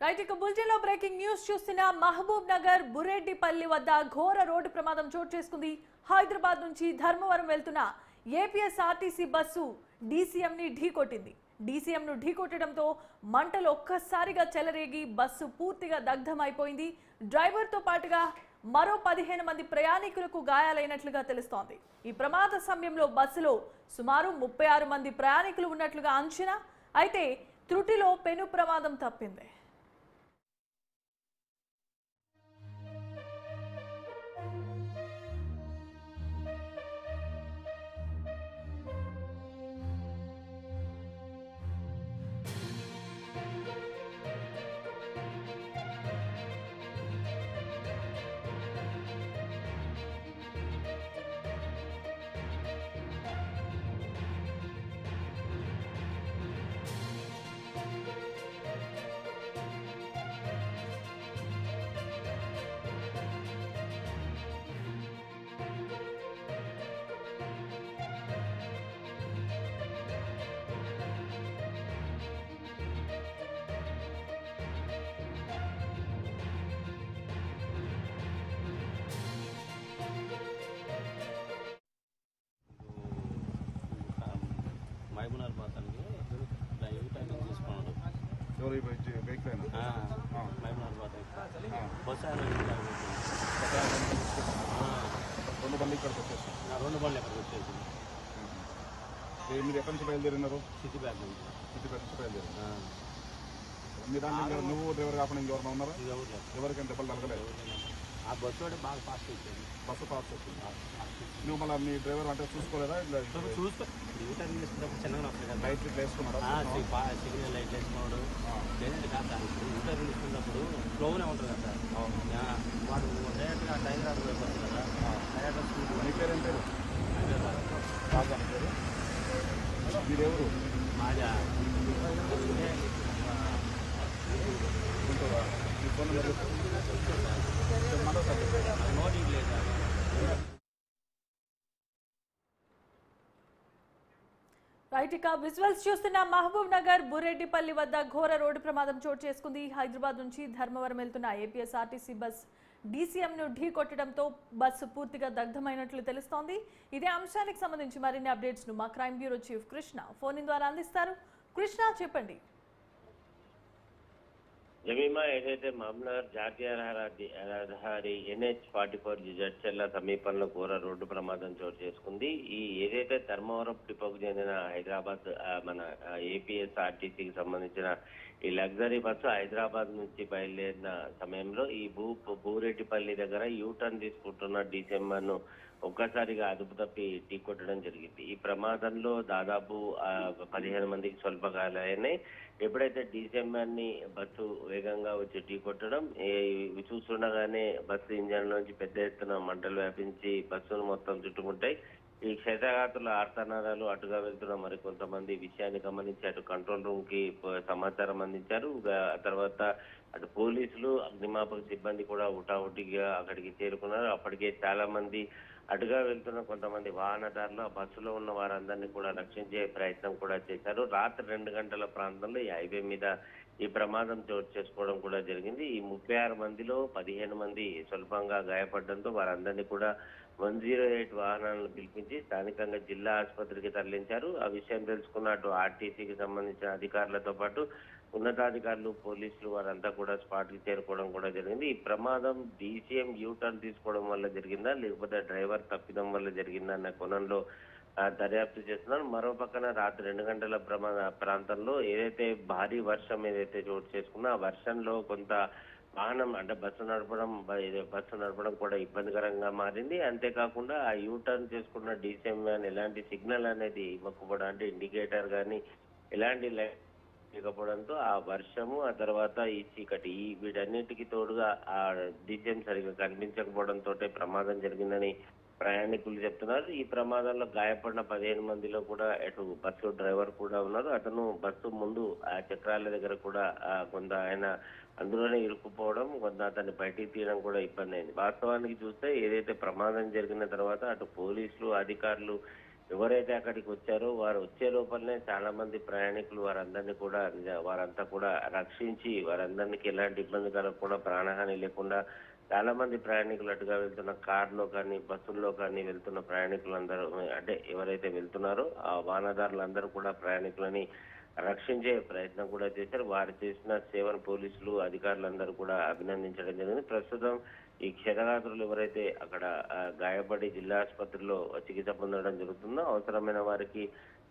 Right ఇక bulletin లో breaking news చూస్తున్న మహబూబ్ నగర్ బురెడ్డిపల్లి వద్ద ఘోర రోడ్డు ప్రమాదం చోటు చేసుకుంది. హైదరాబాద్ నుంచి ధర్మవరం వెళ్తున్న ఏపీఎస్ఆర్టీసీ బస్సు డీసీఎం ని ఢీకొట్టింది. డీసీఎం ను ఢీకొట్టడంతో మంటలు ఒక్కసారిగా చెలరేగి బస్సు పూర్తిగా దగ్ధమైపోయింది. డ్రైవర్ తో పాటుగా మరో 15 మంది ప్రయాణికులకు గాయాలైనట్లుగా తెలుస్తోంది. ఈ ప్రమాద సమయంలో బస్సులో సుమారు 36 మంది ప్రయాణికులు ఉన్నట్లుగా అంచనా. అయితే త్రుటిలో పెను ప్రమాదం తప్పింది. మైబునర్ బాతానికి యూటర్న్ తీసుకున్నాడు. ఎవరు బైక్ మైబునర్ బాత బస్సు రెండు బండ్లు ఇక్కడికి వచ్చేసాం. రెండు బండ్లు ఎక్కడికి వచ్చేసి మీరు ఎక్కడి నుంచి బయలుదేరినారు? సిటీ బ్యాగ్ నుంచి బయలుదేరారు. మీ దాంట్లో నువ్వు డ్రైవర్ కాకుండా ఇంకెవరైనా ఉన్నారా? ఎవరికైనా దెబ్బలు తగలేదు? ఆ బస్సు కూడా బాగా ఫాస్ట్ వచ్చింది. బస్సు ఫాస్ట్ వచ్చింది. నువ్వు మళ్ళీ మీ డ్రైవర్ అంటే చూసుకోలేదా? చూసుకో యూటర్న్ తీసుకున్నప్పుడు చిన్నగా వస్తుంది కదా. లైట్ ఇట్లా వేసుకున్నారా? సిగ్నల్ లైట్ వేసుకున్నాడు. లేదంటే కాదు సార్, ఇప్పుడు యూటర్న్ తీసుకున్నప్పుడు స్లోగానే ఉంటుంది కదా సార్. వాడు డైరెక్ట్గా హైదరాబాద్ అయిపోతుంది కదా. హైదరాబాద్ స్కూల్ మీ పేరు ఏం పేరు? రాజా పేరు. మీరెవరు? మాజా గుంటూరా? మీ ఫోన్ నోటి లేదు. రైట్ ఇక విజువల్స్ చూస్తున్న మహబూబ్ నగర్ బురెడ్డిపల్లి వద్ద ఘోర రోడ్డు ప్రమాదం చోటు చేసుకుంది. హైదరాబాద్ నుంచి ధర్మవరం వెళ్తున్న ఏపీఎస్ఆర్టీసీ బస్ డీసీఎం ను ఢీ కొట్టడంతో బస్సు పూర్తిగా దగ్ధమైనట్లు తెలుస్తోంది. ఇదే అంశానికి సంబంధించి మరిన్ని అప్డేట్స్ ను మా crime bureau chief Krishna phone ద్వారా అందిస్తారు. కృష్ణ, చెప్పండి. జమీమా, ఏదైతే మహబూబ్నగర్ జాతీయ రహదారి NH-44 జడ్చెర్ల సమీపంలో ఘోర రోడ్డు ప్రమాదం చోటు చేసుకుంది. ఈ ఏదైతే ధర్మవరం డిపోకు చెందిన హైదరాబాద్ మన ఏపీఎస్ఆర్టీసీకి సంబంధించిన ఈ లగ్జరీ బస్సు హైదరాబాద్ నుంచి బయలుదేరిన సమయంలో ఈ బూరెడ్డిపల్లి దగ్గర యూటర్న్ తీసుకుంటున్న డీసీఎంఆర్ ను ఒక్కసారిగా అదుపు తప్పి ఢీకొట్టడం జరిగింది. ఈ ప్రమాదంలో దాదాపు 15 మందికి స్వల్ప గాయాలైనాయి. ఎప్పుడైతే డీసీఎంఆర్ ని బస్సు వేగంగా వచ్చి ఢీకొట్టడం చూస్తుండగానే బస్సు ఇంజన్ నుంచి పెద్ద ఎత్తున మంటలు వ్యాపించి బస్సును మొత్తం చుట్టుకుంటాయి. ఈ క్షతగాతుల ఆర్తనాదాలు అటుగా వెళ్తున్న మరికొంతమంది విషయాన్ని గమనించి అటు కంట్రోల్ రూమ్ కి సమాచారం అందించారు. తర్వాత అటు పోలీసులు, అగ్నిమాపక సిబ్బంది కూడా హుటాహుటిగా అక్కడికి చేరుకున్నారు. అప్పటికే చాలా మంది అటుగా వెళ్తున్న కొంతమంది వాహనదారులు ఆ బస్సులో ఉన్న వారందరినీ కూడా రక్షించే ప్రయత్నం కూడా చేశారు. రాత్రి 2 గంటల ప్రాంతంలో ఈ హైవే మీద ఈ ప్రమాదం చోటు చేసుకోవడం కూడా జరిగింది. ఈ 36 మందిలో 15 మంది స్వల్పంగా గాయపడడంతో వారందరినీ కూడా 108 వాహనాలను పిలిపించి స్థానికంగా జిల్లా ఆసుపత్రికి తరలించారు. ఆ విషయం తెలుసుకున్న అటు ఆర్టీసీకి సంబంధించిన అధికారులతో పాటు ఉన్నతాధికారులు, పోలీసులు వారంతా కూడా స్పాట్ కి చేరుకోవడం కూడా జరిగింది. ఈ ప్రమాదం డీసీఎం యూటర్న్ తీసుకోవడం వల్ల జరిగిందా, లేకపోతే డ్రైవర్ తప్పిదం వల్ల జరిగిందా అన్న కోణంలో దర్యాప్తు చేస్తున్నారు. మరో పక్కన రాత్రి 2 గంటల ప్రాంతంలో ఏదైతే భారీ వర్షం ఏదైతే చోటు చేసుకున్నా ఆ వర్షంలో కొంత వాహనం అంటే బస్సు నడపడం కూడా ఇబ్బందికరంగా మారింది. అంతేకాకుండా ఆ యూటర్న్ చేసుకున్న డీసీఎం వ్యాన్ ఎలాంటి సిగ్నల్ అనేది ఇవ్వకపోవడం, అంటే ఇండికేటర్ కానీ ఎలాంటి లేకపోవడంతో ఆ వర్షము, ఆ తర్వాత ఈ చీకటి వీటన్నిటికీ తోడుగా ఆ డీసీఎం సరిగ్గా కనిపించకపోవడంతో ప్రమాదం జరిగిందని ప్రయాణికులు చెప్తున్నారు. ఈ ప్రమాదంలో గాయపడిన 15 మందిలో కూడా అటు బస్సు డ్రైవర్ కూడా ఉన్నారు. అతను బస్సు ముందు ఆ చక్రాల దగ్గర కూడా కొంత ఆయన అందులోనే ఇరుక్కుపోవడం, కొంత అతన్ని బయటికి తీయడం కూడా ఇబ్బంది అయింది. వాస్తవానికి చూస్తే ఏదైతే ప్రమాదం జరిగిన తర్వాత అటు పోలీసులు అధికారులు ఎవరైతే అక్కడికి వచ్చారో వారు వచ్చే లోపలనే చాలా మంది ప్రయాణికులు వారంతా కూడా రక్షించి వారందరికీ ఎలాంటి ఇబ్బంది కలగకుండా ప్రాణహాని లేకుండా చాలా మంది ప్రయాణికులు అటుగా వెళ్తున్న కార్లో కానీ బస్సుల్లో కానీ వెళ్తున్న ప్రయాణికులందరూ అంటే ఎవరైతే వెళ్తున్నారో ఆ వాహనదారులందరూ కూడా ప్రయాణికులని రక్షించే ప్రయత్నం కూడా చేశారు. వారు చేసిన సేవను పోలీసులు అధికారులందరూ కూడా అభినందించడం జరిగింది. ప్రస్తుతం ఈ క్షతగాత్రులు ఎవరైతే అక్కడ గాయపడి జిల్లా ఆసుపత్రిలో చికిత్స పొందడం జరుగుతుందో అవసరమైన వారికి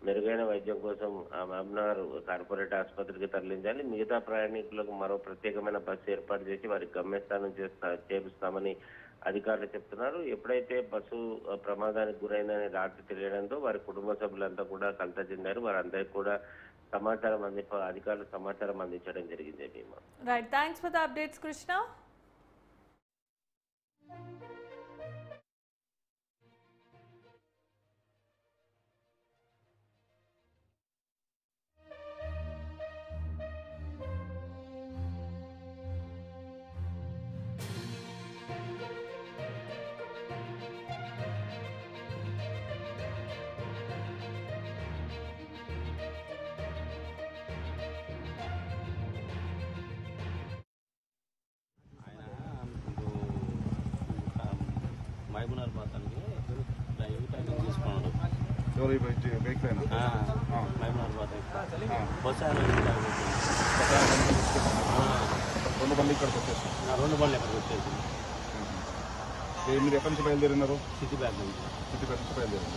మెరుగైన వైద్యం కోసం మహబూబ్నగర్ కార్పొరేట్ ఆసుపత్రికి తరలించాలి. మిగతా ప్రయాణికులకు మరో ప్రత్యేకమైన బస్సు ఏర్పాటు చేసి వారికి గమ్యస్థానం చేరుస్తామని అధికారులు చెప్తున్నారు. ఎప్పుడైతే బస్సు ప్రమాదానికి గురైందని రాత్రి తెలియడంతో వారి కుటుంబ సభ్యులంతా కూడా కలత చెందారు. వారందరికీ కూడా అధికారులు సమాచారం అందించడం జరిగింది. భీమా. Right, thanks for the updates Krishna. Mahabubnagar పోతానికి డ్రైవింగ్ ట్రైనింగ్ తీసుకున్నాడు. వెహికల్ అయినా మహబూబ్నగర్ పోతానికి బస్సు రెండు బండ్లు ఇక్కడికి వచ్చేసి 2 బండ్లు ఎక్కడికి వచ్చేసి మీరు ఎక్కడి నుంచి బయలుదేరినారు? సిటీ బ్యాగ్ నుంచి బయలుదేరారు.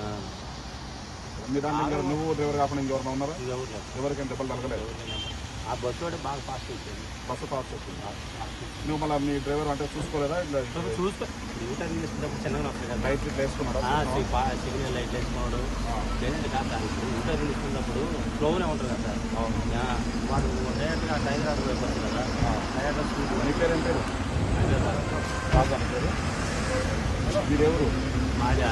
మీ దాంట్లో నువ్వు డ్రైవర్ కాకుండా ఇంకెవరైనా ఉన్నారా? ఎవరికైనా దెబ్బలు తగలలేదు? ఆ బస్సు కూడా బాగా ఫాస్ట్ వచ్చింది. బస్సు ఫాస్ట్ వచ్చింది. నువ్వు మళ్ళీ మీ డ్రైవర్ అంటే చూసుకోలేదా? ఇట్లా యూటర్న్ తీసుకున్నప్పుడు చిన్నగా వస్తుంది కదా, లైట్ ఇట్లా వేసుకున్నాడా? సిగ్నల్ లైట్ వేసుకున్నాడు. లేదంటే కాదు, యూటర్న్ తీసుకున్నప్పుడు స్లోగానే ఉంటుంది కదా సార్. వాడు డైరెక్ట్గా హైదరాబాద్ అయిపోతుంది కదా, డైరెక్ట్గా స్పీడ్. మీ పేరు ఏం పేరు? హైదరాబాద్ మీరెవరు? మాజా